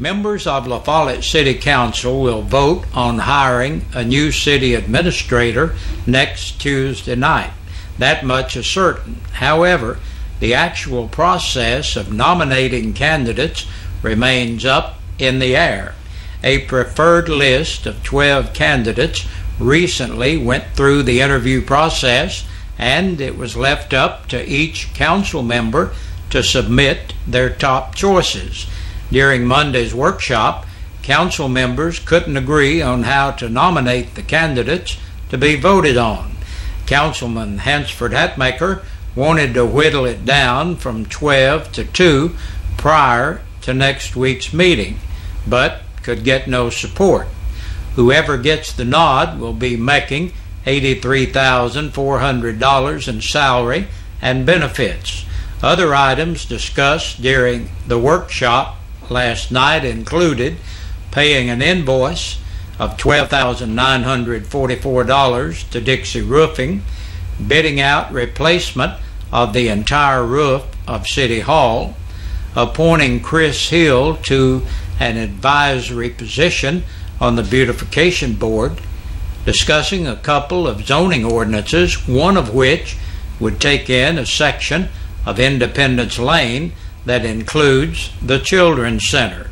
Members of La Follette City Council will vote on hiring a new city administrator next Tuesday night. That much is certain. However, the actual process of nominating candidates remains up in the air. A preferred list of 12 candidates recently went through the interview process, and it was left up to each council member to submit their top choices. During Monday's workshop, council members couldn't agree on how to nominate the candidates to be voted on. Councilman Hansford Hatmaker wanted to whittle it down from 12 to 2 prior to next week's meeting, but could get no support. Whoever gets the nod will be making $83,400 in salary and benefits. Other items discussed during the workshop last night included paying an invoice of $12,944 to Dixie Roofing, bidding out replacement of the entire roof of City Hall, appointing Chris Hill to an advisory position on the Beautification Board, discussing a couple of zoning ordinances, one of which would take in a section of Independence Lane that includes the Children's Center.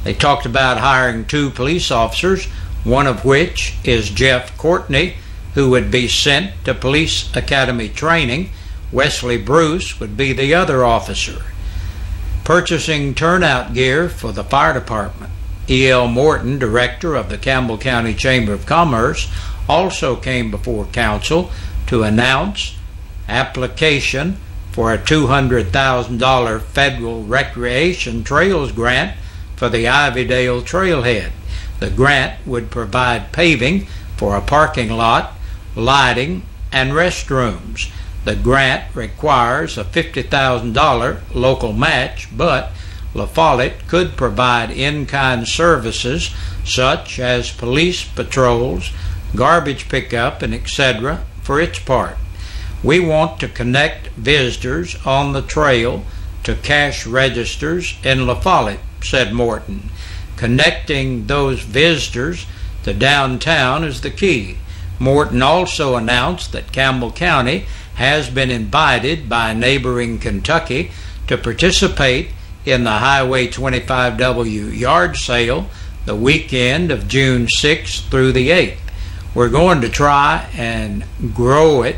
They talked about hiring 2 police officers, one of which is Jeff Courtney, who would be sent to Police Academy training. Wesley Bruce would be the other officer. Purchasing turnout gear for the fire department. E.L. Morton, director of the Campbell County Chamber of Commerce, also came before council to announce application for a $200,000 federal recreation trails grant for the Ivydale Trailhead. The grant would provide paving for a parking lot, lighting, and restrooms. The grant requires a $50,000 local match, but La Follette could provide in-kind services such as police patrols, garbage pickup, and etc. for its part. We want to connect visitors on the trail to cash registers in La Follette, said Morton. Connecting those visitors to downtown is the key. Morton also announced that Campbell County has been invited by neighboring Kentucky to participate in the Highway 25W yard sale the weekend of June 6th through the 8th. We're going to try and grow it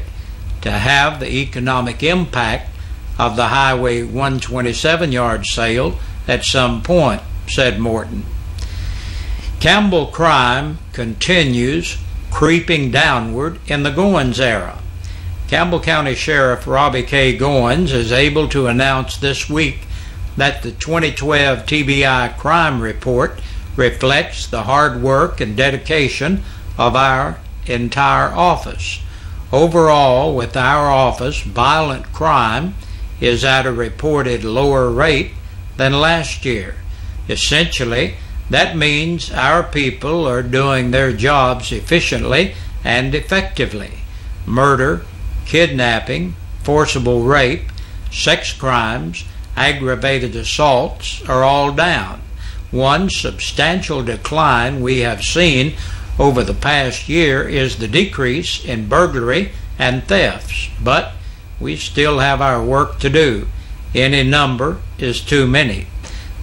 to have the economic impact of the Highway 127 yard sale at some point, said Morton. Campbell crime continues creeping downward in the Goins era. Campbell County Sheriff Robbie K. Goins is able to announce this week that the 2012 TBI crime report reflects the hard work and dedication of our entire office. Overall, with our office, violent crime is at a reported lower rate than last year. Essentially, that means our people are doing their jobs efficiently and effectively. Murder, kidnapping, forcible rape, sex crimes, aggravated assaults are all down. One substantial decline we have seen over the past year is the decrease in burglary and thefts, but we still have our work to do. Any number is too many.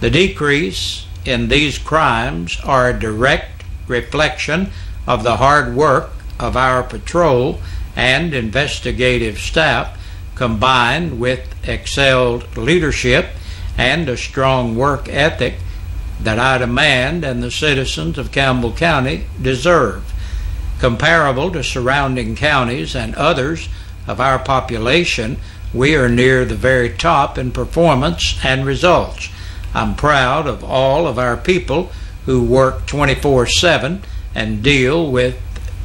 The decrease in these crimes are a direct reflection of the hard work of our patrol and investigative staff, combined with excelled leadership and a strong work ethic that I demand and the citizens of Campbell County deserve. Comparable to surrounding counties and others of our population, we are near the very top in performance and results. I'm proud of all of our people who work 24/7 and deal with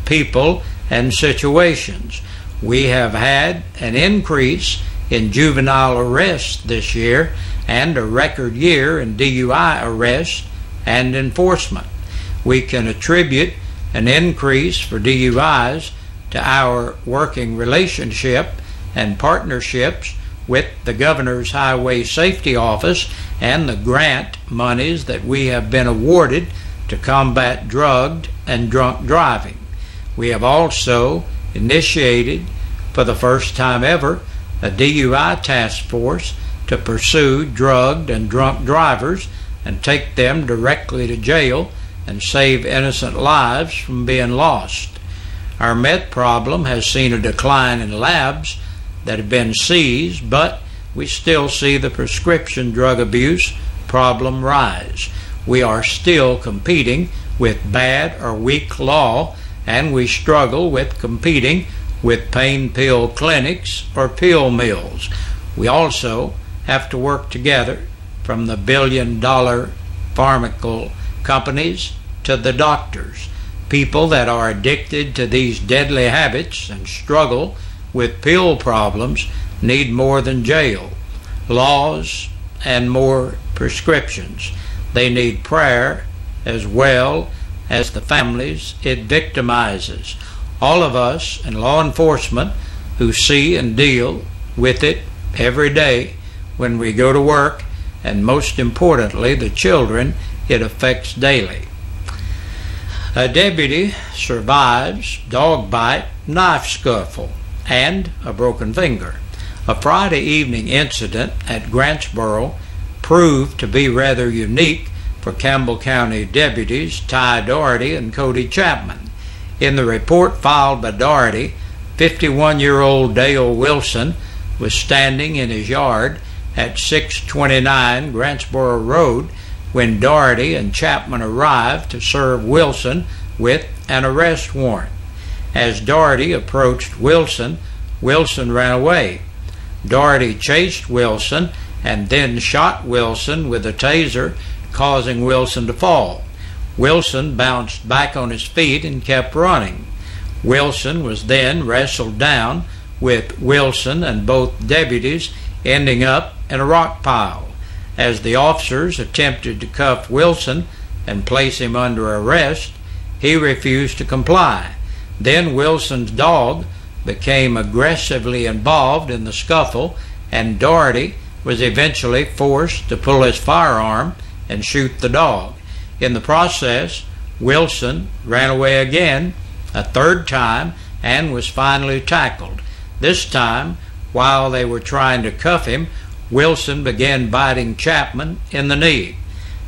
people and situations. We have had an increase in juvenile arrests this year and a record year in DUI arrests and enforcement. We can attribute an increase for DUIs to our working relationship and partnerships with the Governor's Highway Safety Office and the grant monies that we have been awarded to combat drugged and drunk driving. We have also initiated, for the first time ever, a DUI task force to pursue drugged and drunk drivers and take them directly to jail and save innocent lives from being lost. Our meth problem has seen a decline in labs that have been seized, but we still see the prescription drug abuse problem rise. We are still competing with bad or weak law, and we struggle with competing with pain pill clinics or pill mills. We also have to work together, from the billion-dollar pharmaceutical companies to the doctors. People that are addicted to these deadly habits and struggle with pill problems need more than jail, laws, and more prescriptions. They need prayer as well as the families it victimizes. All of us in law enforcement who see and deal with it every day when we go to work, and most importantly, the children it affects daily. A deputy survives dog bite, knife scuffle, and a broken finger. A Friday evening incident at Grantsboro proved to be rather unique for Campbell County deputies Ty Doherty and Cody Chapman. In the report filed by Doherty, 51-year-old Dale Wilson was standing in his yard at 629 Grantsboro Road when Doherty and Chapman arrived to serve Wilson with an arrest warrant. As Doherty approached Wilson, Wilson ran away. Doherty chased Wilson and then shot Wilson with a taser, causing Wilson to fall. Wilson bounced back on his feet and kept running. Wilson was then wrestled down, with Wilson and both deputies ending up in a rock pile. As the officers attempted to cuff Wilson and place him under arrest, he refused to comply. Then Wilson's dog became aggressively involved in the scuffle, and Doherty was eventually forced to pull his firearm and shoot the dog. In the process, Wilson ran away again, a third time, and was finally tackled. This time, while they were trying to cuff him, Wilson began biting Chapman in the knee.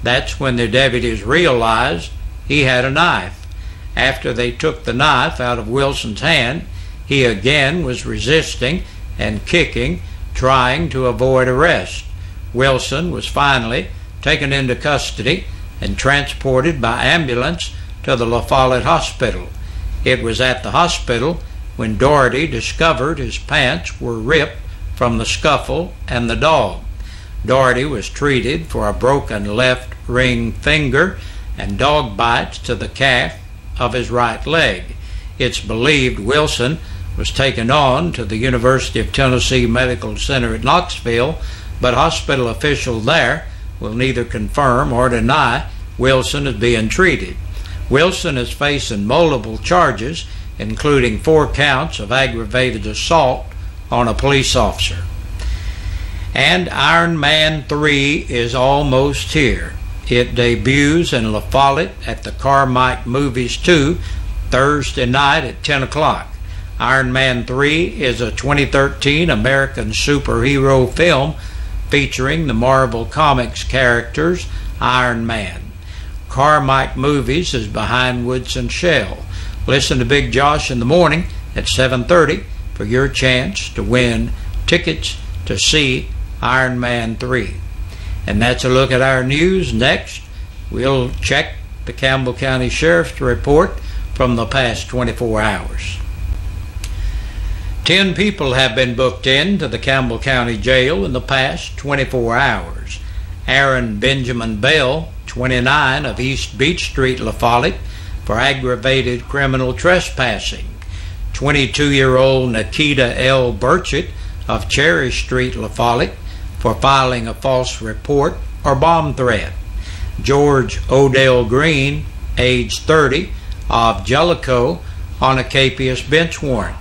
That's when the deputies realized he had a knife. After they took the knife out of Wilson's hand, he again was resisting and kicking, trying to avoid arrest. Wilson was finally taken into custody and transported by ambulance to the La Follette Hospital. It was at the hospital when Doherty discovered his pants were ripped from the scuffle and the dog. Doherty was treated for a broken left ring finger and dog bites to the calf of his right leg. It's believed Wilson was taken on to the University of Tennessee Medical Center at Knoxville, but hospital officials there will neither confirm or deny Wilson is being treated. Wilson is facing multiple charges, including 4 counts of aggravated assault on a police officer. And Iron Man 3 is almost here. It debuts in La Follette at the Carmike Movies 2 Thursday night at 10 o'clock. Iron Man 3 is a 2013 American superhero film featuring the Marvel Comics characters Iron Man. Carmike Movies is behind Woodson Shell. Listen to Big Josh in the morning at 7:30 for your chance to win tickets to see Iron Man 3. And that's a look at our news. Next, we'll check the Campbell County Sheriff's report from the past 24 hours. 10 people have been booked into the Campbell County Jail in the past 24 hours. Aaron Benjamin Bell, 29, of East Beach Street, La Follette, for aggravated criminal trespassing. 22-year-old Nikita L. Burchett of Cherry Street, La Follette, for filing a false report or bomb threat. George Odell Green, age 30, of Jellicoe, on a capious bench warrant.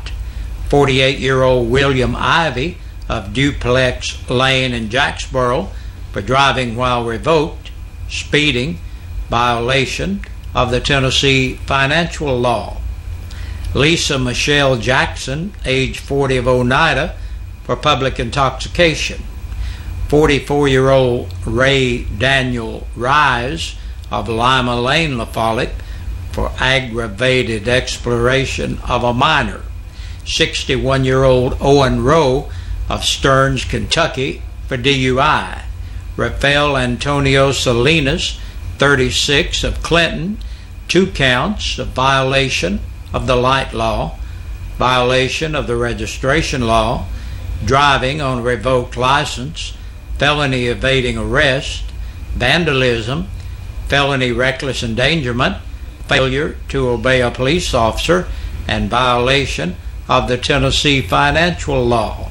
48-year-old William Ivy of Duplex Lane in Jacksboro for driving while revoked, speeding, violation of the Tennessee financial law. Lisa Michelle Jackson, age 40, of Oneida, for public intoxication. 44-year-old Ray Daniel Rise of Lima Lane, La Follette, for aggravated exploration of a minor. 61-year-old Owen Rowe of Stearns, Kentucky, for DUI. Rafael Antonio Salinas, 36, of Clinton, 2 counts of violation of the light law, violation of the registration law, driving on a revoked license, felony evading arrest, vandalism, felony reckless endangerment, failure to obey a police officer, and violation of the Tennessee financial law.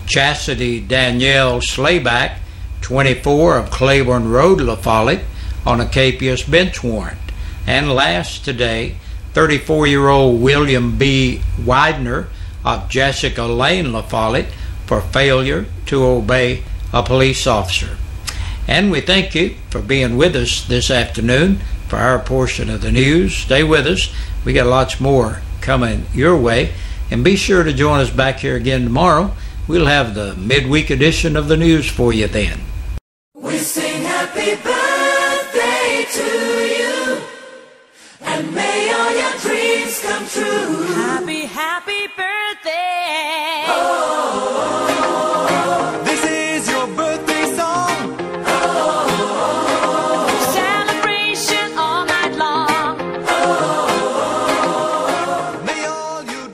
Chastity Danielle Slayback, 24, of Claiborne Road, La Follette, on a capious bench warrant. And last today, 34-year-old William B. Widener of Jessica Lane, La Follette, for failure to obey a police officer. And we thank you for being with us this afternoon for our portion of the news. Stay with us. We got lots more coming your way. And be sure to join us back here again tomorrow. We'll have the midweek edition of the news for you then. We sing happy birthday to you, and may all your dreams come true. Happy, happy birthday. Oh, this is your birthday song. Oh, celebration all night long. Oh, may all you...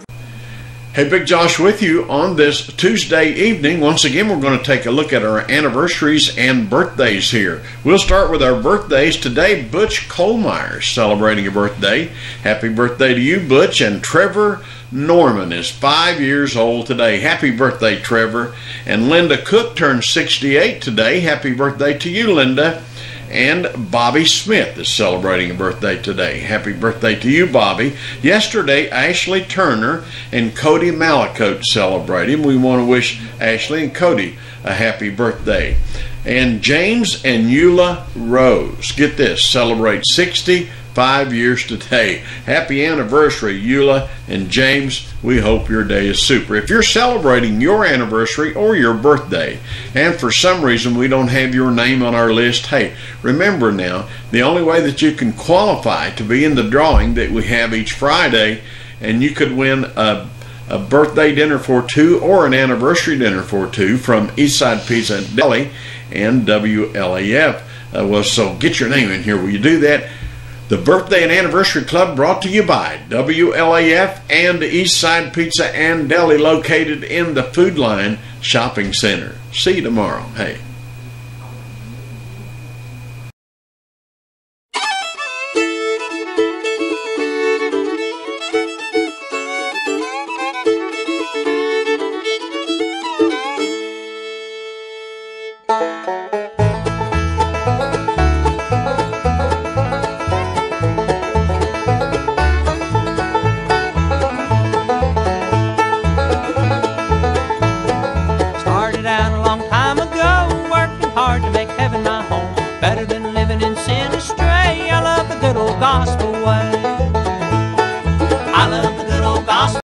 Hey, Big Josh with you on this Tuesday evening. Once again, we're going to take a look at our anniversaries and birthdays here. We'll start with our birthdays today. Butch Kohlmeyer celebrating a birthday. Happy birthday to you, Butch. And Trevor Norman is 5 years old today. Happy birthday, Trevor. And Linda Cook turned 68 today. Happy birthday to you, Linda. And Bobby Smith is celebrating a birthday today. Happy birthday to you, Bobby. Yesterday, Ashley Turner and Cody Malacote celebrating. We want to wish Ashley and Cody a happy birthday. And James and Eula Rose, get this, celebrate 65 years today. Happy anniversary, Eula and James. We hope your day is super. If you're celebrating your anniversary or your birthday, and for some reason we don't have your name on our list, hey, remember now, the only way that you can qualify to be in the drawing that we have each Friday, and you could win a birthday dinner for two or an anniversary dinner for two from Eastside Pizza and Deli and WLAF. Well, so get your name in here. Will you do that? The Birthday and Anniversary Club brought to you by WLAF and Eastside Pizza and Deli, located in the Food Line Shopping Center. See you tomorrow. Hey.